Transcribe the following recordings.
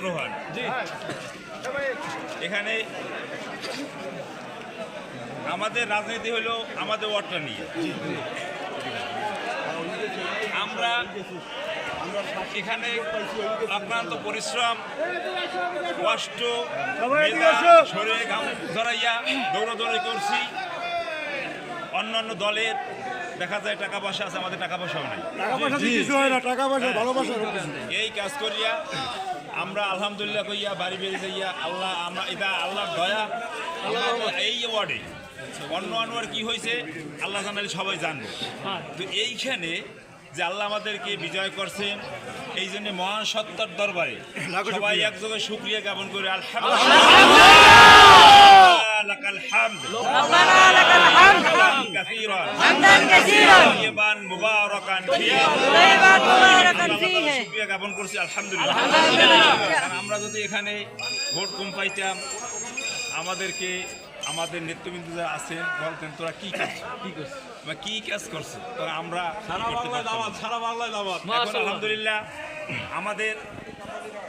রোহান এখানে আমাদের রাজনীতি হলো আমাদের ওয়ার্ডটা নিয়ে। আমরা এখানে অক্লান্ত পরিশ্রম কষ্ট শরীরে ঘাম ধরাইয়া দৌড়াদৌড়ি করছি। অন্যান্য দলের দেখা যায় টাকা পয়সা আছে, আমাদের টাকা পয়সাও নাই। এই কাজ করিয়া আমরা আলহামদুলিল্লাহ কইয়া বাড়ি বেরিয়ে যাইয়া আল্লাহ আমরা এটা আল্লাহর দয়া। এই ওয়ার্ডে অন্য আনোয়ার কি হয়েছে আল্লাহ জানালে সবাই জানবে। তো এইখানে যে আল্লাহ আমাদেরকে বিজয় করছেন, এই জন্য মহান সত্তার দরবারে সবাই একযোগে শুকরিয়া জ্ঞাপন করে জ্ঞাপন করছি আলহামদুলিল্লাহ। আমরা যদি এখানে ভোট কম পাইতাম, আমাদেরকে আমাদের নেতৃবৃন্দ যারা আছেন বলতেন তোরা কি কাজ কি কাজ করছে, তোরা আমরা সারা বাংলায় দাওয়াত। এখন আলহামদুলিল্লাহ আমাদের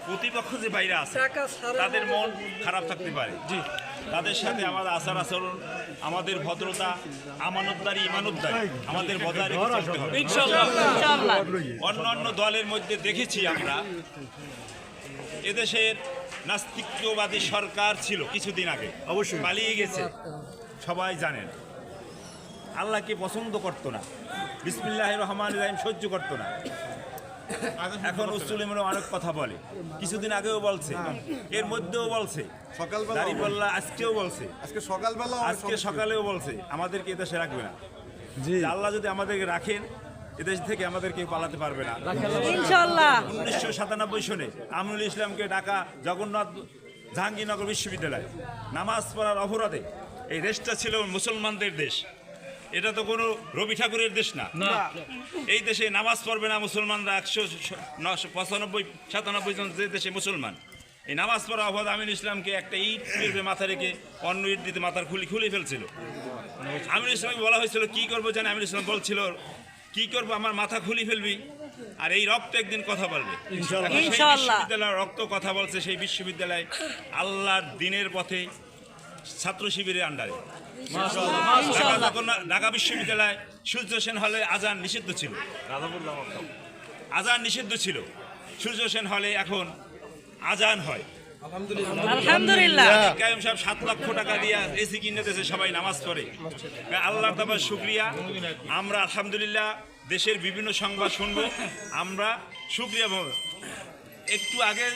প্রতিপক্ষ যে বাইরে আছে তাদের মন খারাপ থাকতে পারে, তাদের সাথে আমাদের আচার আচরণ, আমাদের ভদ্রতা, আমানতদারি ইমানতদারি আমাদের বজায় রেখে চলতে হবে ইনশাআল্লাহ। অন্যান্য দলের মধ্যে দেখেছি আমরা এদেশের নাস্তিকবাদী সরকার ছিল কিছুদিন আগে, অবশ্যই পালিয়ে গেছে, সবাই জানেন। আল্লাহকে পছন্দ করতো না, বিসমিল্লাহির রহমানির রহিম সহ্য করতো না। এখন উসুলিমরা অনেক কথা বলে, কিছুদিন আগেও বলছে, এর মধ্যেও বলছে, দাঁড়িপাল্লা আজকেও বলছে, আজকে সকালেও বলছে আমাদেরকে এদেশে রাখবে না। আল্লাহ যদি আমাদেরকে রাখেন এদেশ থেকে আমাদের কেউ পালাতে পারবে না ইনশাআল্লাহ। 1997 সনে আমিনুল ইসলামকে ঢাকা জগন্নাথ জাহাঙ্গীরনগর বিশ্ববিদ্যালয় নামাজ পড়ার অপরাধে, এই দেশটা ছিল মুসলমানদের দেশ, এটা তো কোনো রবি ঠাকুরের দেশ না। এই দেশে নামাজ পড়বে না মুসলমানরা 195-97 জন যে দেশে মুসলমান, এই নামাজ পড়া অপরাধ আমিনুল ইসলামকে একটা ইট মেরে মাথা রেখে অন্য ইট দিতে মাথার খুলে ফেলছিল। আমিনুল ইসলামকে বলা হয়েছিল কি করবো জানে, আমিনুল ইসলাম বলছিল কি করবো, আমার মাথা খুলি ফেলবি, আর এই রক্ত একদিন কথা বলবে বিশ্ববিদ্যালয়ের রক্ত কথা বলছে। সেই বিশ্ববিদ্যালয় আল্লাহর দিনের পথে ছাত্র শিবিরের আন্ডারে। ঢাকা বিশ্ববিদ্যালয় সূর্য সেন হলে আজান নিষিদ্ধ ছিল, আজান নিষিদ্ধ ছিল সূর্য সেন হলে, এখন আজান হয় আলহামদুলিল্লাহ। কায়েম সাহেব 7 লক্ষ টাকা দিয়ে এসি কিনে দিয়েছে, সবাই নামাজ পড়ে। আল্লাহর তাআলার শুকরিয়া। আমরা আলহামদুলিল্লাহ দেশের বিভিন্ন সংবাদ শুনবো, আমরা শুকরিয়া। একটু আগে